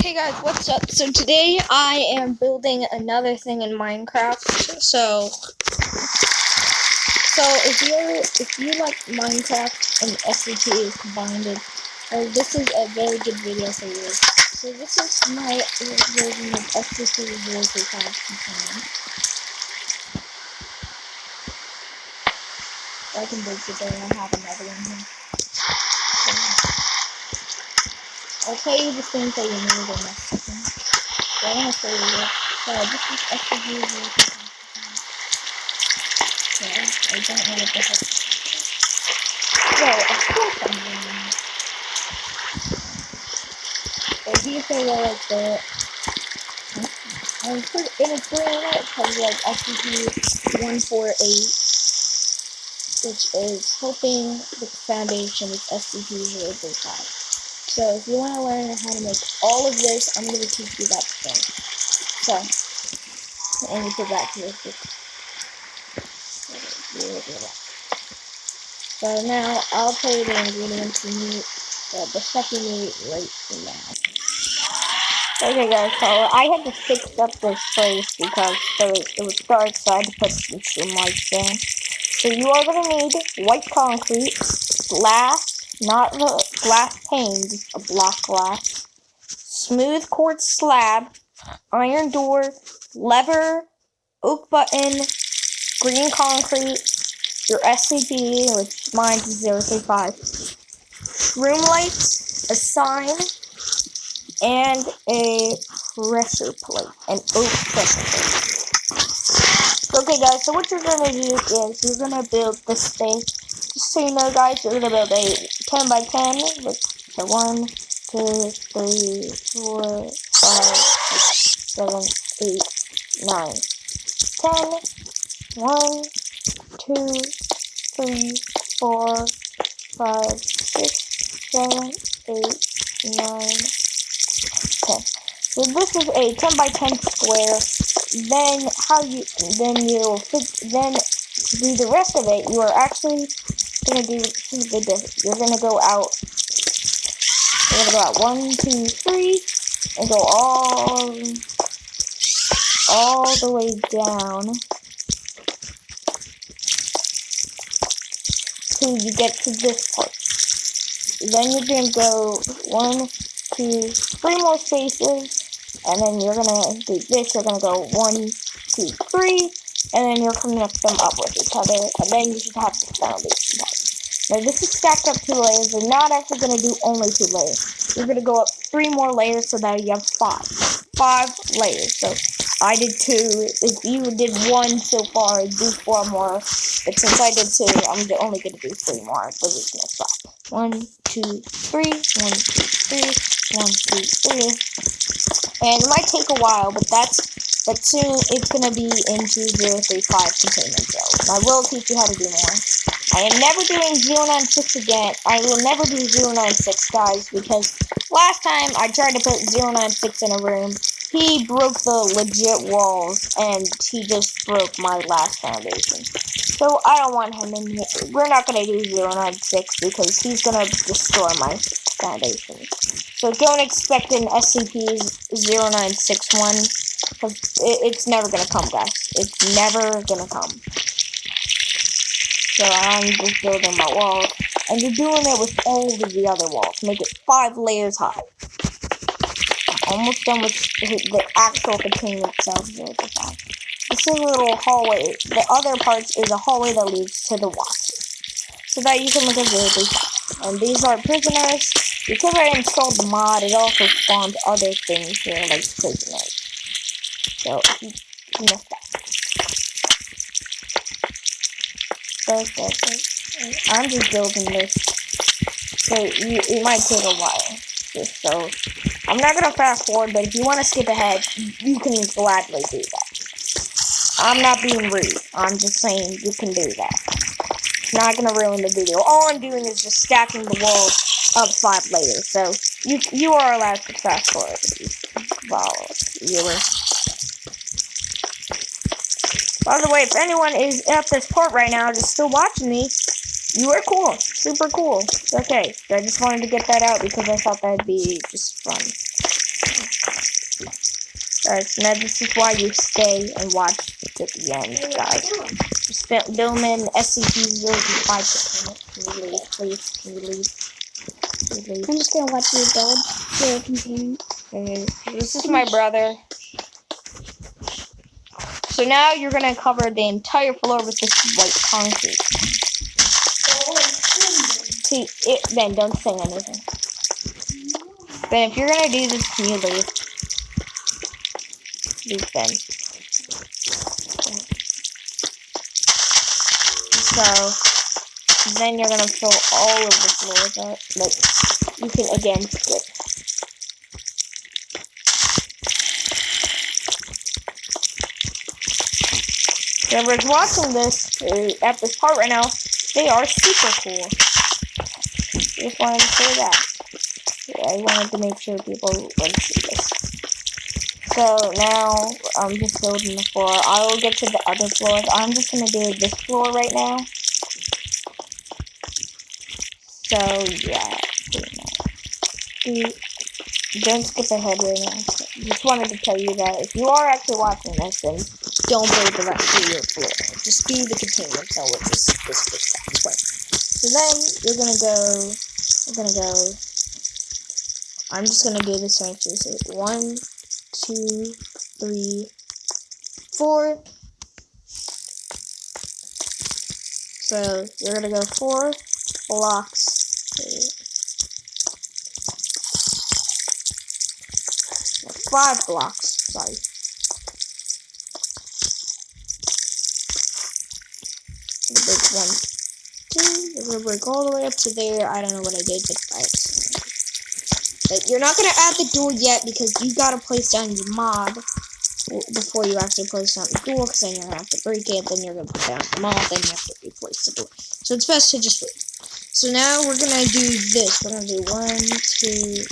Hey guys, what's up? So today I am building another thing in Minecraft. So if you like Minecraft and SCP combined, this is a very good video for you. So this is my version of SCP-035 containment. I can break it there and I have another one here. I'll tell you the things that you need in a second. So I want to show you this. So this is SCP-035. So I don't know what the heck. So of course I'm doing this. So these are like the and it's green it because like SCP-148, which is hoping the foundation is SCP-035. So if you want to learn how to make all of this, I'm going to teach you that today. So, and you put that to your book. So now I'll tell you the ingredients you need, the stuff you need right now. Okay guys, so I had to fix up this place because it was dark, so I had to put some lights in. So you are going to need white concrete, glass, not the glass panes, a block glass, smooth quartz slab, iron door, lever, oak button, green concrete, your SCP, which mine is 035, room lights, a sign, and a pressure plate, an oak pressure plate. Okay guys, so what you're gonna do is you're gonna build this thing. Just so you know guys, you're gonna build a 10 by 10 with so 1, 2, 3, 4, 5, 6, 7, 8, 9, 10, 1, 2, 3, 4, 5, 6, 7, 8, 9, 10. So this is a 10 by 10 square. Then to do the rest of it, you are actually gonna do something different. You're gonna go out 1, 2, 3, and go all the way down till you get to this part. Then you're gonna go 1, 2, 3 more spaces, and then you're gonna do this. You're gonna go 1, 2, 3, and then you're connect them up with each other, and then you should have the foundation part. Now this is stacked up 2 layers. You're not actually gonna do only 2 layers. You're gonna go up 3 more layers so that you have 5 layers. So I did 2. If you did 1 so far, do 4 more. But since I did 2, I'm only gonna do 3 more. The reason is 5. 1, 2, 3, 1, 2, 3, 1, 2, 3. And it might take a while, but soon it's gonna be into 035 containment zone. I will teach you how to do more. I am never doing 096 again. I will never do 096, guys, because last time I tried to put 096 in a room, he broke the legit walls, and he just broke my last foundation. So I don't want him in here. We're not going to do 096 because he's going to destroy my foundation. So don't expect an SCP-0961 because it's never going to come, guys. It's never going to come. So I'm just building my walls. And you're doing it with all of the other walls. Make it 5 layers high. I'm almost done with the actual containment itself. This is a little hallway. The other part is a hallway that leads to the watch. So that you can look at 035. And these are prisoners. Because I installed the mod, it also spawned other things here, like prisoners. So, you missed that. I'm just building this. So, it might take a while. So, I'm not gonna fast forward, but if you want to skip ahead, you can gladly do that. I'm not being rude. I'm just saying you can do that. It's not gonna ruin the video. All I'm doing is just stacking the walls up 5 layers. So you are allowed to fast forward, viewer. By the way, if anyone is at this part right now, just still watching me, you are cool. Super cool. It's okay. I just wanted to get that out because I thought that'd be just fun. Alright, so now this is why you stay and watch to the end, guys. Just film in SCP-035. Can you leave, please? Can you leave? Can you leave? I'm just gonna watch you build your containment. Okay, this is my brother. So now you're gonna cover the entire floor with this white concrete. See, Ben, don't say anything. Ben, if you're gonna do this, can you leave? Leave, Ben. So then you're gonna fill all of the floor with that. Like, you can again skip. Whoever's watching this at this part right now, they are super cool. Just wanted to say that. I wanted to make sure people would see this. So now I'm just building the floor. I will get to the other floors. I'm just gonna do this floor right now. So yeah, don't skip ahead right now. Just wanted to tell you that if you are actually watching this, then don't build the rest of your floor. Just do the containment cell with this part. So then you're gonna go. I'm just gonna do this right here. So 1, 2, 3, 4. So you're gonna go 4 blocks. 5 blocks. Sorry. Break 1, 2. You're gonna break all the way up to there. I don't know what I did, but you're not gonna add the door yet because you gotta place down your mob before you actually place down the door, because then you're gonna have to break it, then you're gonna put down the mob, then you have to replace the door. So it's best to just wait. So now we're gonna do this. We're gonna do 1, 2,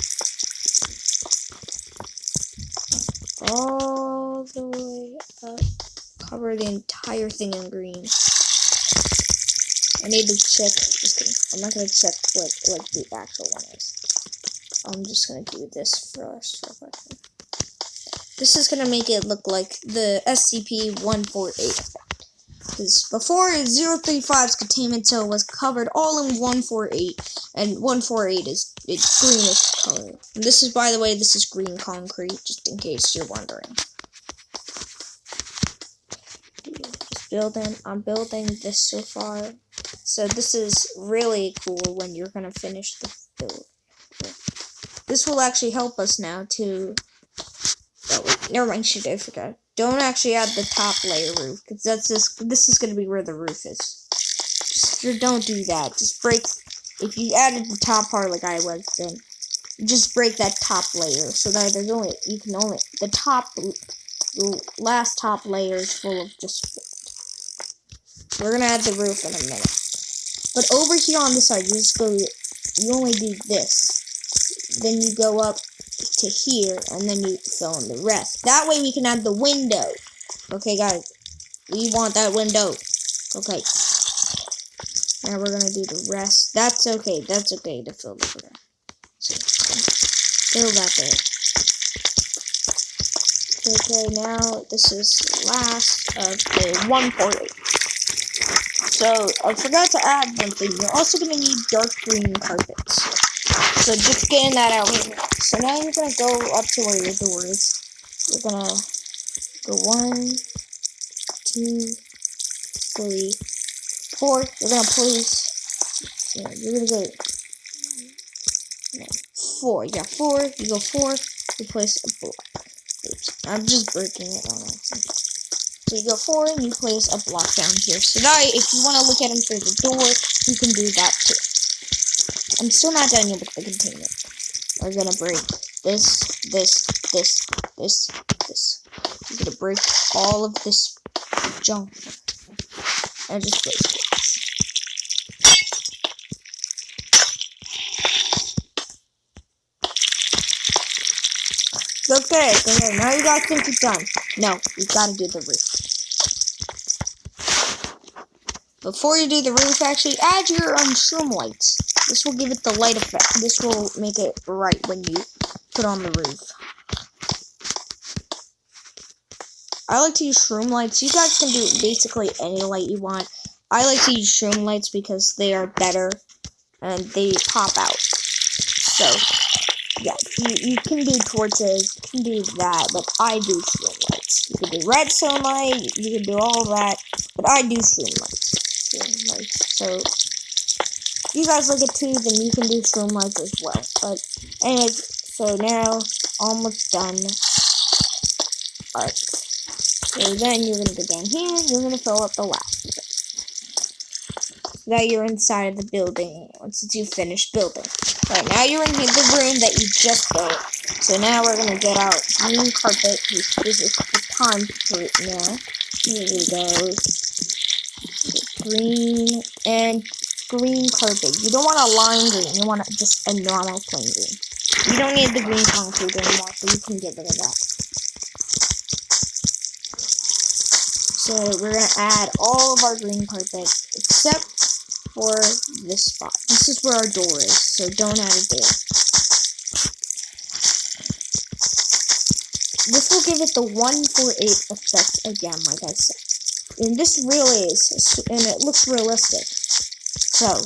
all the way up. Cover the entire thing in green. I need to check. Just kidding. I'm not gonna check what the actual one is. I'm just gonna do this first. This is gonna make it look like the SCP-148. Because before 035's containment cell was covered all in 148, and 148 is greenish color. And this is, by the way, this is green concrete, just in case you're wondering. Just building. I'm building this so far. So this is really cool when you're gonna finish the build. This will actually help us now to. Oh wait, never mind. I forgot. Don't actually add the top layer roof, because this is gonna be where the roof is. Just don't do that. Just break. If you added the top part like I was, then just break that top layer so that the last top layer is full of just. We're gonna add the roof in a minute. But over here on this side, you only do this. Then you go up to here, and then you fill in the rest. That way we can add the window. Okay, guys. We want that window. Okay. Now we're gonna do the rest. That's okay. That's okay to fill the rest. So, fill that there. Okay, now this is last of the 148. So, I forgot to add one thing. You're also going to need dark green carpets. So, just getting that out here. So, now you're going to go up to where your door is. You're going to go 1, 2, 3, 4. You're going to place. Yeah, you're going to go. No, 4. Yeah, 4. You go 4. You place a block. Oops. I'm just breaking it on accident. So you go 4 and you place a block down here. So now if you want to look at them through the door, you can do that too. I'm still not done yet with the containment. We're going to break this. You're going to break all of this junk. And just place it. Okay, now you guys think it's done. No, you gotta do the roof. Before you do the roof, actually, add your shroom lights. This will give it the light effect. This will make it bright when you put on the roof. I like to use shroom lights. You guys can do basically any light you want. I like to use shroom lights because they are better and they pop out. So, yeah, you can do torches, you can do that, but I do shroom lights. You can do redstone light, you can do all that, but I do shroom lights. So, if you guys like it too, then you can do shroom lights as well. But, anyways, so now, almost done. Alright. So then you're going to go down here, and you're going to fill up the last of it. So now you're inside of the building, once you finish building. Alright, now you're in the room that you just built. So now we're going to get out green carpet. This is the time for it now. Here we go. Green and green carpet. You don't want a lime green, you want just a normal plain green. You don't need the green concrete anymore, so you can get rid of that. So we're going to add all of our green carpet, except for this spot. This is where our door is, so don't add a door. This will give it the 148 effect again, like I said. And this really is, and it looks realistic. So,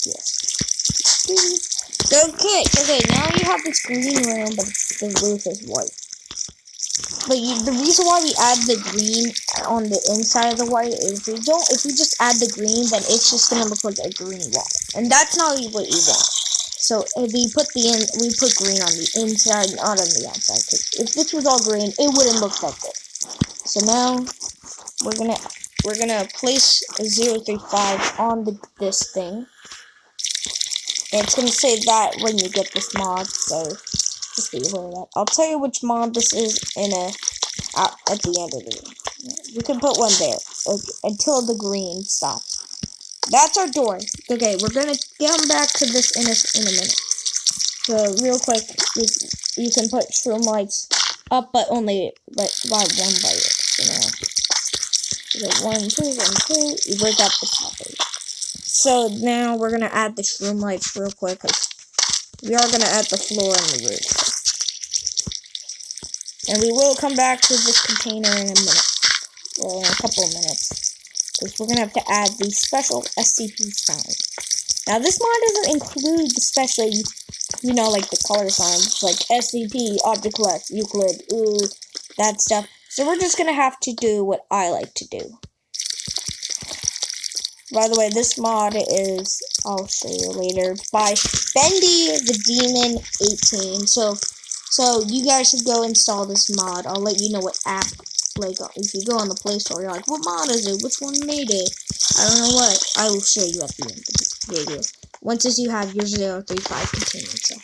yeah. Okay, now you have this green room, but the roof is white. But the reason why we add the green on the inside of the white is if we just add the green, then it's just gonna look like a green wall, and that's not what you want. So if we put green on the inside, not on the outside. Cause if this was all green, it wouldn't look like this. So now we're gonna place a 035 on this thing. And it's gonna say that when you get this mod, so just be aware of that. I'll tell you which mod this is at the end of the video. You can put one there until the green stops. That's our door. Okay, we're gonna get back to this in a minute. So real quick, you can put shroom lights up, but only by one layer. So now, you go 1, 2, 1, 2. You break up the top of it. So now we're gonna add the shroom lights real quick, cause we are gonna add the floor and the roof. And we will come back to this container in a minute, or in a couple of minutes, because we're gonna have to add the special SCP sign. Now this mod doesn't include the special, like the color signs, like SCP, Object Left, Euclid, that stuff. So we're just gonna have to do what I like to do. By the way, this mod is, I'll show you later, by Bendy the Demon 18. So you guys should go install this mod. I'll let you know what app, if you go on the Play Store, you're like, what mod is it? Which one made it? I don't know what. I will show you at the end of the video. Once you have your 035 containment set.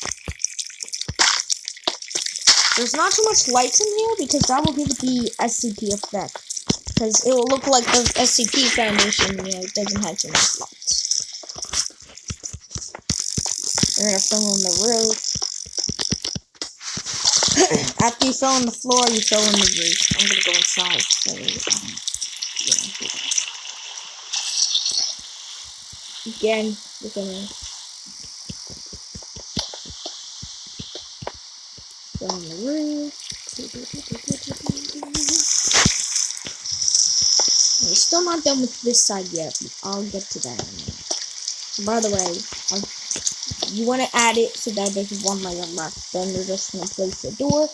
There's not too much lights in here because that will give it the SCP effect. Because it will look like the SCP foundation, it doesn't have too much lights. We're going to fill in the roof. After you fill in the floor, you fill in the roof. I'm going to go inside. So, again, we're going to fill in the roof. We're still not done with this side yet. I'll get to that in a minute. By the way, you want to add it so that there's one layer left. Then we're just going to place the door,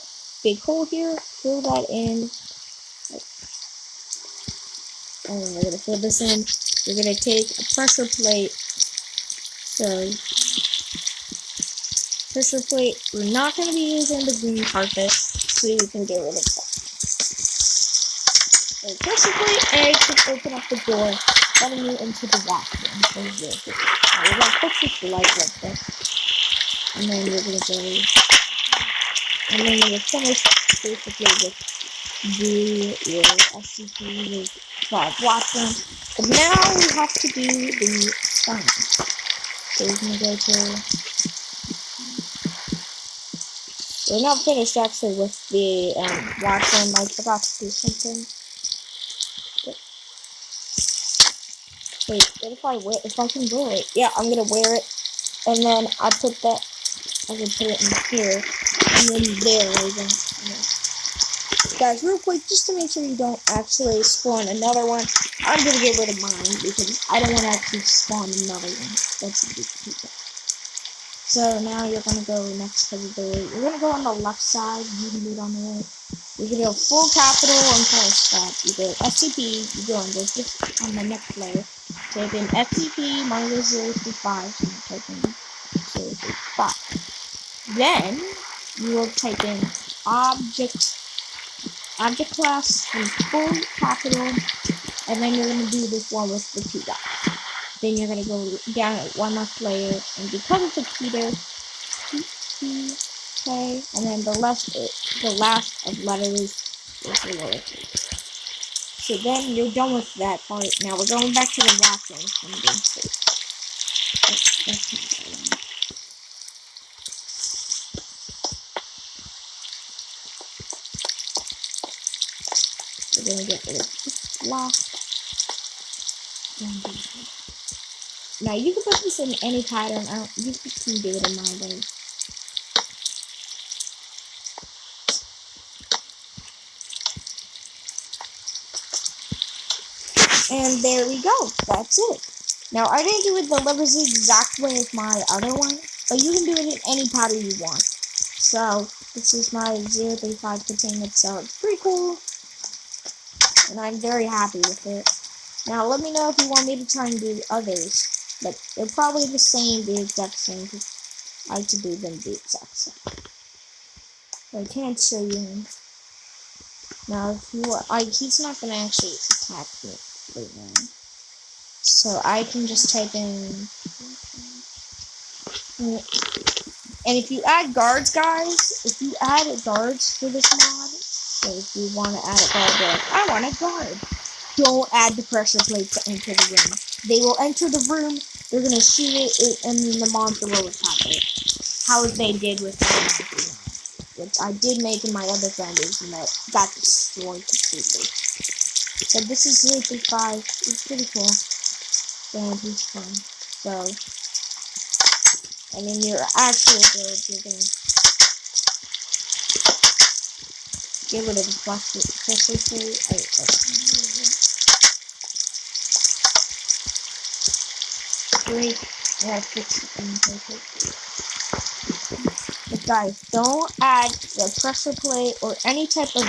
big hole here, fill that in. And then we're going to fill this in. We're going to take a pressure plate. So, pressure plate, we're not going to be using the green carpet, so you can get rid of that. So, pressure plate, and you can open up the door, letting you into the washroom. So, we're going to fix this light like this. And then we're going to go, and then we're finished basically with your SCP, washroom. But now we have to do the sign. So we're going to go to, we're not finished actually with the washroom. I forgot to do something. Wait, what if I can wear it? Yeah, I'm gonna wear it, and then I can put it in here, and then there we go. Guys, real quick, just to make sure you don't actually spawn another one, I'm gonna get rid of mine because I don't want to actually spawn another one. That's a big deal. So now you're gonna go next to the door. You're gonna go on the left side. You can do it on the right. You can go full capital and full stop. You go SCP. You go on this on the next layer. Type in SCP minus 035. So you type in 035. Then you will type in object class in full capital, and then you're gonna do this one with the two dots. Then you're gonna go down one last layer, and because it's a keter, K, and then the last of letters is the lowercase. So then you're done with that part. Now we're going back to the last one from the game state. We're gonna get rid of this block. Now you can put this in any pattern. You just can do it in my way. And there we go. That's it. Now I didn't do it the levers the exact way as my other one, but you can do it in any pattern you want. So this is my 035 containment, so it's pretty cool, and I'm very happy with it. Now let me know if you want me to try and do others, but they're probably the exact same, because I like to do them the exact same. I can't show you. Now if you want, he's not gonna actually attack me right now, so I can just type in. And if you add guards, guys, if you add guards for this mod, so if you want to add a guard, be like, I want a guard. Don't add the pressure plate to enter the room. They will enter the room, they're going to shoot it, and then the monster will attack it. How they did with my mod, which I did make in my other foundation that got destroyed completely. So this is 035. It's pretty cool. And he's fun. So, and in your actual build, you're going to get rid of the pressure plate. Great. I gotta fix the thing. But guys, don't add the pressure plate or any type of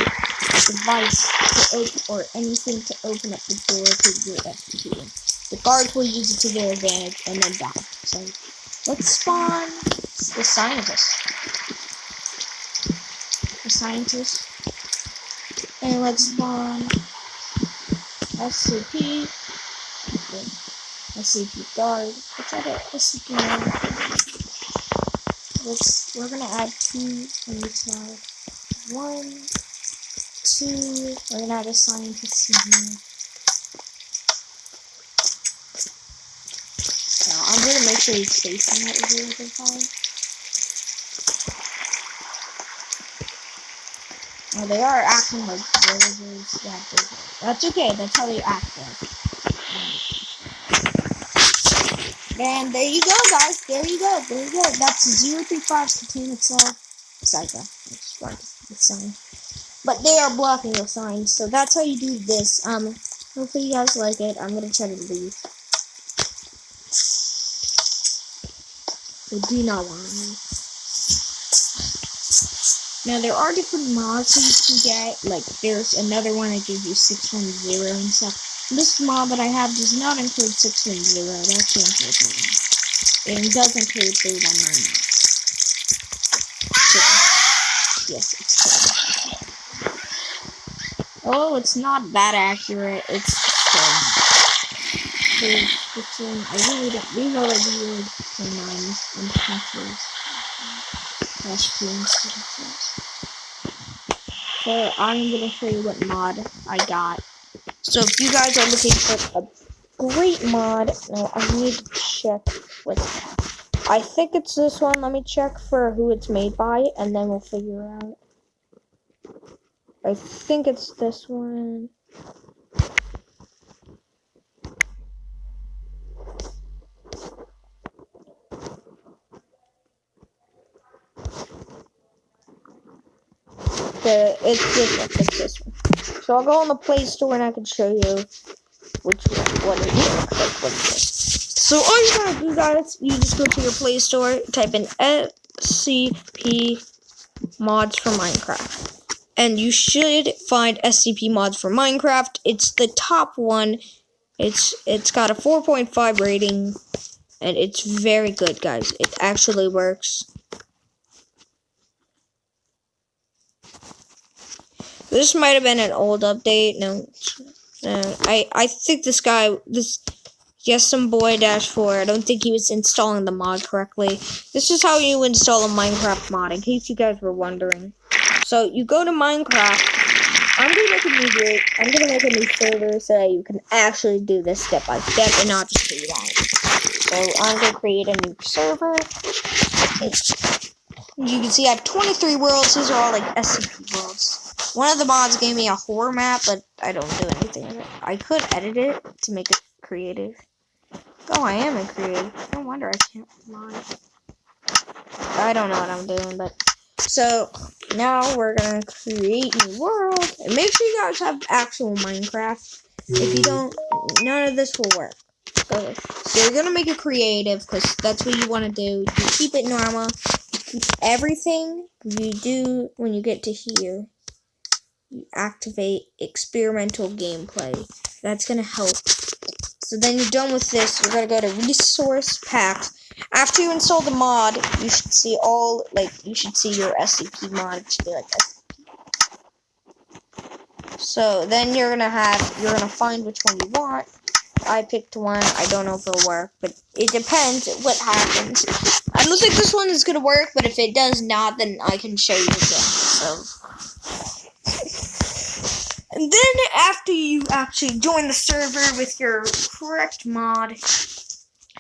device to open or anything to open up the door to your SCP. The guards will use it to their advantage and then die. So let's spawn the scientist. And let's spawn SCP. SCP guard. Let's add a SCP guard. We're gonna add 2 on each side. 1, 2. We're gonna add a scientist in here. Now I'm gonna make sure he's facing that 035. Now they are acting like villagers. That's okay. That's how they act. And there you go, guys. There you go. That's 035 contain itself. Psycho. Let's start the sign. But they are blocking the sign, so that's how you do this. Hopefully you guys like it. I'm gonna try to leave. They do not want me. Now there are different mods that you can get. Like there's another one that gives you 610 and stuff. This mod that I have does not include 610. It actually includes 1. It does include 319. Yes, it's cool. Oh, it's not that accurate. It's still. I really don't. These are like weird nines and punches. So I'm gonna show you what mod I got. So if you guys are looking for a great mod, now I need to check what. I think it's this one. Let me check for who it's made by, and then we'll figure out. I think it's this one. it's this one. It's this one. So I'll go on the Play Store and I can show you which one, what it looks like. What it is. So all you gotta do, guys, you just go to your Play Store, type in SCP mods for Minecraft. And you should find SCP mods for Minecraft. It's the top one. It's got a 4.5 rating. And it's very good, guys. It actually works. This might have been an old update. No. I think this guy, some boy -4. I don't think he was installing the mod correctly. This is how you install a Minecraft mod, in case you guys were wondering. So you go to Minecraft. I'm gonna make a new server so that you can actually do this step by step and not just read on. So I'm gonna create a new server. You can see I have 23 worlds. These are all like SCP worlds. One of the mods gave me a horror map, but I don't do anything with it. I could edit it to make it creative. Oh, I am in creative. No wonder I can't mod. I don't know what I'm doing, but... So, now we're gonna create a new world. And make sure you guys have actual Minecraft. If you don't, none of this will work. Okay. So you're gonna make it creative, because that's what you want to do. You keep it normal. Keep everything you do when you get to here. You activate experimental gameplay. That's gonna help. So then you're done with this. You're gonna go to resource packs. After you install the mod, you should see your SCP mod. It should be like SCP. So then you're gonna find which one you want. I picked one. I don't know if it'll work, but it depends what happens. I don't think this one is gonna work, but if it does not, then I can show you again. So. And then after you actually join the server with your correct mod,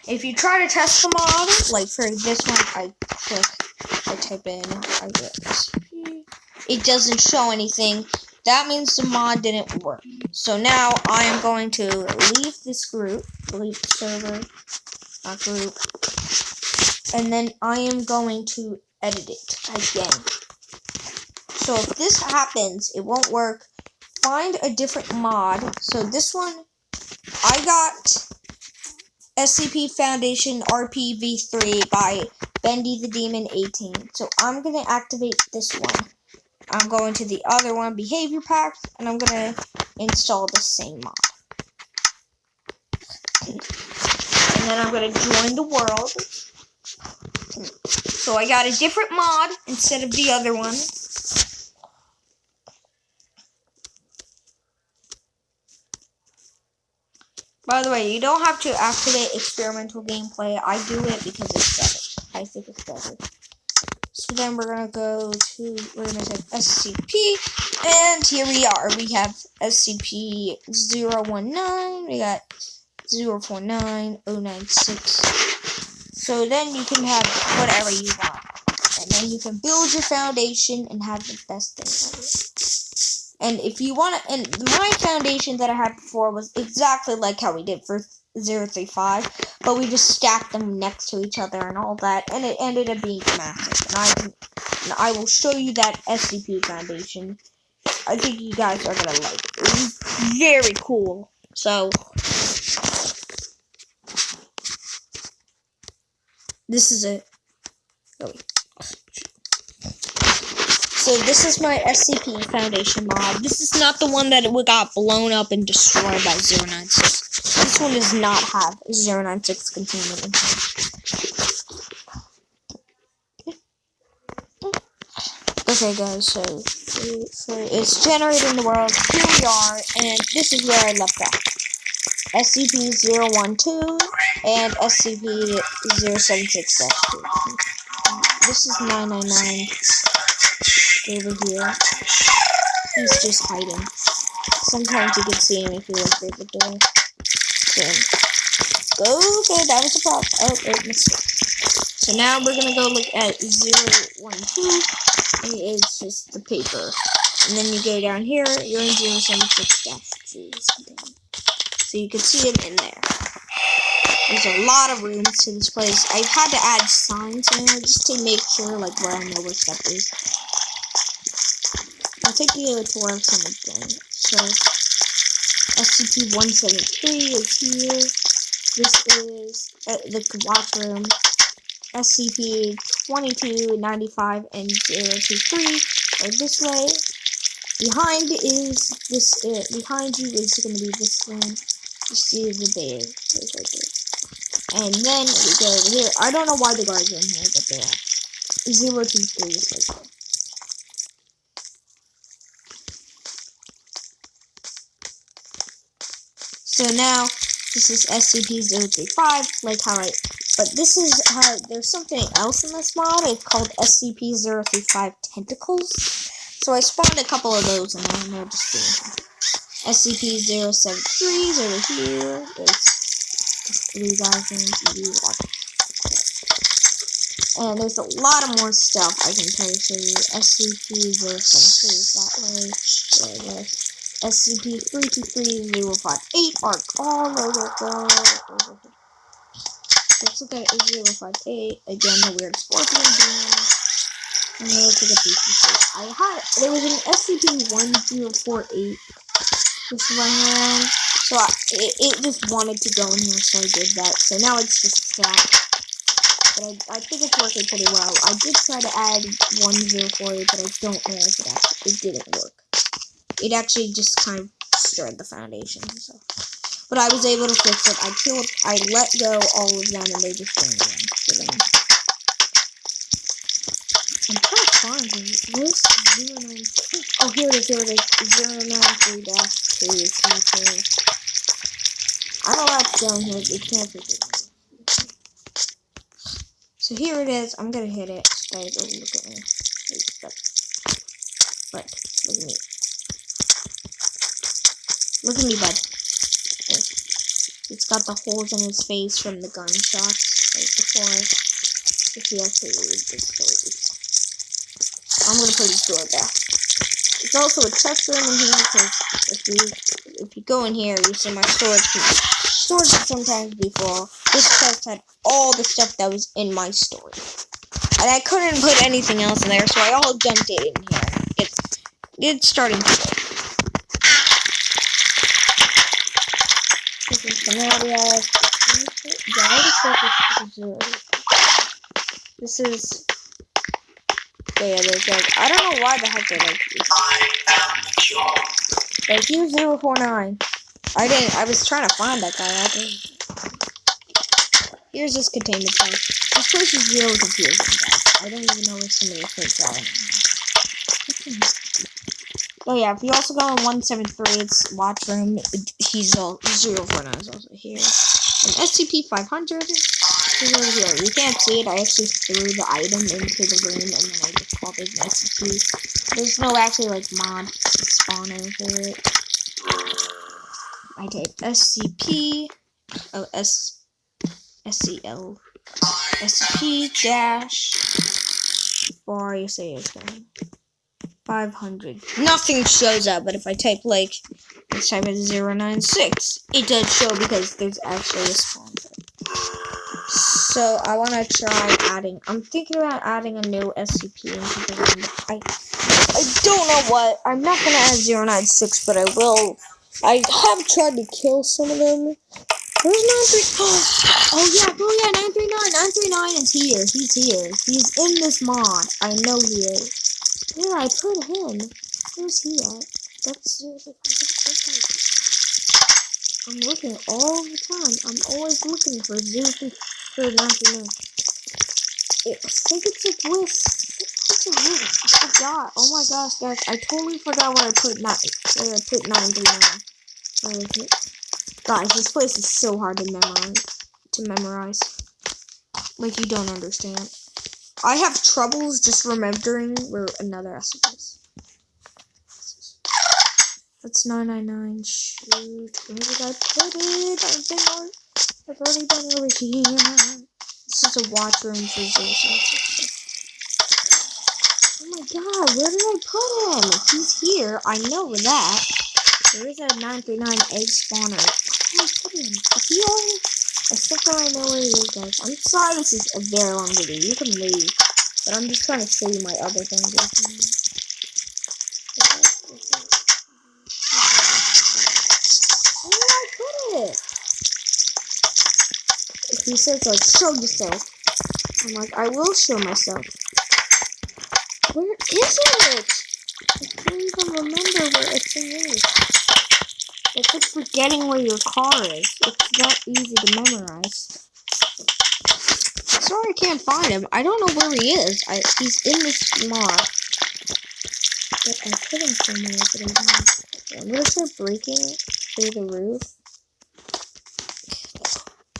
if you try to test the mod, like for this one, I type in, I get SCP. It doesn't show anything. That means the mod didn't work. So now I am going to leave this group, leave the server, group, and then I am going to edit it again. So if this happens, it won't work. Find a different mod. So this one, I got SCP Foundation RPv3 by Bendy the Demon 18. So I'm going to activate this one. I'm going to the other one, Behavior Pack, and I'm going to install the same mod. And then I'm going to join the world. So I got a different mod instead of the other one. By the way, you don't have to activate experimental gameplay. I do it because it's better. I think it's better. So then we're going to go to, we're going to type SCP, and here we are. We have SCP-019, we got 049-096. So then you can have whatever you want. And then you can build your foundation and have the best thing ever. And if you want to, and my foundation that I had before was exactly like how we did for 035, but we just stacked them next to each other and all that, and it ended up being massive. And I will show you that SCP foundation. I think you guys are gonna like it. It's very cool. So this is it. So this is my SCP Foundation mod. This is not the one that got blown up and destroyed by 096. This one does not have 096 containment in here. Okay guys, so it's generating the world. Here we are, and this is where I left off. SCP-012 and SCP-076-2. This is 999 over here. He's just hiding. Sometimes you can see him if you look through the door. So, okay, that was a problem. Oh, mistake. So now we're gonna go look at 012. It's just the paper. And then you go down here, you're in 076-2. So you can see it in there. There's a lot of rooms to this place. I've had to add signs in there just to make sure, like, where I know where stuff is. take you a tour of some of them. So, SCP-173 is here. This is the watch room. SCP-2295 and 023 are this way. Behind is this. Behind you is going to be this thing. You see the bed right there. And then we go over here. I don't know why the guards are in here, but they are. 023 is right there. So now, this is SCP-035, like how but this is how, there's something else in this mod, it's called SCP-035 Tentacles. So I spawned a couple of those in there, and they're just doing SCP-073 is over here, there's just 3 guys in TV watching. And there's a lot of more stuff I can try to show you. SCP-073 is that way, there. SCP-323058 are all over here. Let's look at 8058. Again, the weird scorpion demon. And let's look at BT6. There was an SCP-1048 just running around. So it just wanted to go in here, so I did that. So now it's just trapped. But I think it's working pretty well. I did try to add 1048, but I don't know if it didn't work. It actually just kind of destroyed the foundation. So. But I was able to fix it. I let go all of them and they just ran again. So then, I'm trying to find it. Where's 093? Oh, here it is, 093-2. I don't like down here. You can't forget me. So here it is. I'm gonna hit it. Guys, oh, look at me. But, look at me. Look at me, bud. It's got the holes in his face from the gunshots right before. If you actually read this story. I'm gonna put his door back. There's also a chest room in here because if you go in here, you see my storage can sometimes be full. This chest had all the stuff that was in my storage. And I couldn't put anything else in there, so I all dumped it in here. It's starting to go. So now we have this is there's like I don't know why the heck they're like this. Thank you 049. I was trying to find that guy out there. Here's this containment zone. This place is real confusing, guys. I don't even know where some of the things are. Oh yeah, if you also go in 173, it's watch room. He's all 049 is also here. And SCP-500 is over here. You can't see it. I actually threw the item into the room and then I just called it an SCP. There's no actually like mod spawner for it. I type SCP. Oh SCL. SCP dash. Before you say it's going. 500. Nothing shows up, but if I type like, let's type it 096, it does show because there's actually a spawn code. So I want to try adding, I'm thinking about adding a new SCP into the room. I don't know what, I'm not going to add 096, but I will. I have tried to kill some of them. Where's 939? Oh yeah, 939 is here. He's here. He's in this mod. I know he is. Where I put him? Where's he at? That's seriously. I'm looking all the time. I'm always looking for 039. I think it's a twist. It's a twist. I forgot. Oh my gosh, guys! I totally forgot where I put 939. Where is it? Guys, this place is so hard to memorize. Like you don't understand. I have troubles just remembering where another SCP is. That's 999. Shoot. Where did I put it? I've already been over here. This is a watch room for 076. Oh my god, where did I put him? He's here. I know that. There is a 939 egg spawner. Where did I put him? Is he all? I still don't know where he is, guys. I'm sorry this is a very long video. You can leave. But I'm just trying to show you my other things. he says like, show yourself. I'm like, I will show myself. Where is it? I can't even remember where it's in. It's like forgetting where your car is. It's that easy to memorize. Sorry I can't find him. I don't know where he is. He's in this mod. But I put him somewhere, but I don't. I'm gonna start breaking through the roof.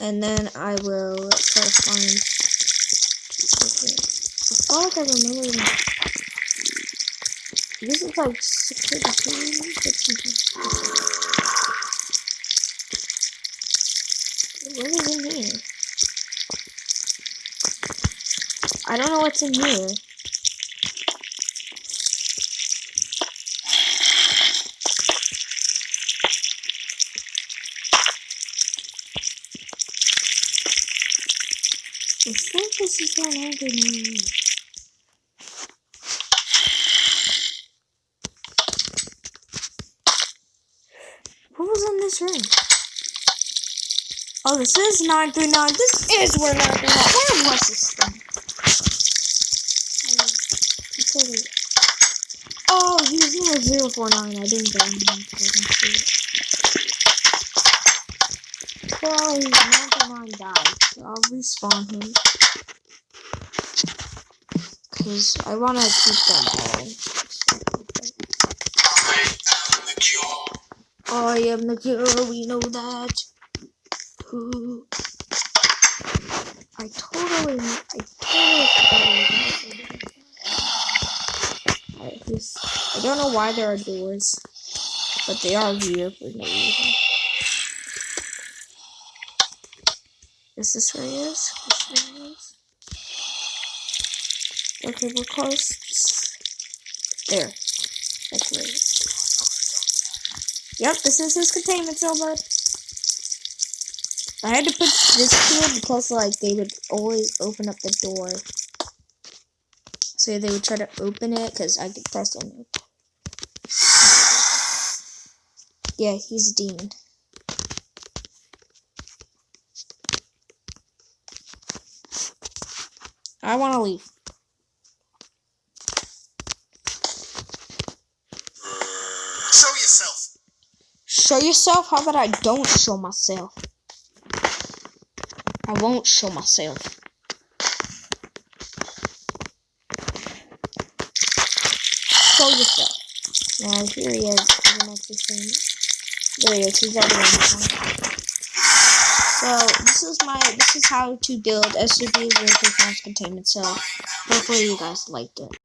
And then I will try to find. Okay. I feel like I remember him. This is like 62. What is in here? I don't know what's in here. I think this is not angry anymore. What was in this room? Oh, this is 939. This is where 939. Where was this thing? Oh, he was near 049. I didn't get him. I didn't see it. Well, he's 939 died. So I'll respawn him. Because I want to keep them all. I am the cure, we know that. Ooh. I totally I don't know why there are doors, but they are here for no reason. Is this where he is? Okay, we're close. There. That's where he is. Yep, this is his containment cell, bud. I had to put this here because, like, they would always open up the door. So they would try to open it because I could press on it. Yeah, he's a demon. I want to leave. Show yourself. Show yourself? How about I don't show myself? I won't show myself. Show yourself. Now here he is. I don't actually see him. There he is. He's already on the phone. So this is how to build SCP 035 containment cell. Hopefully you guys liked it.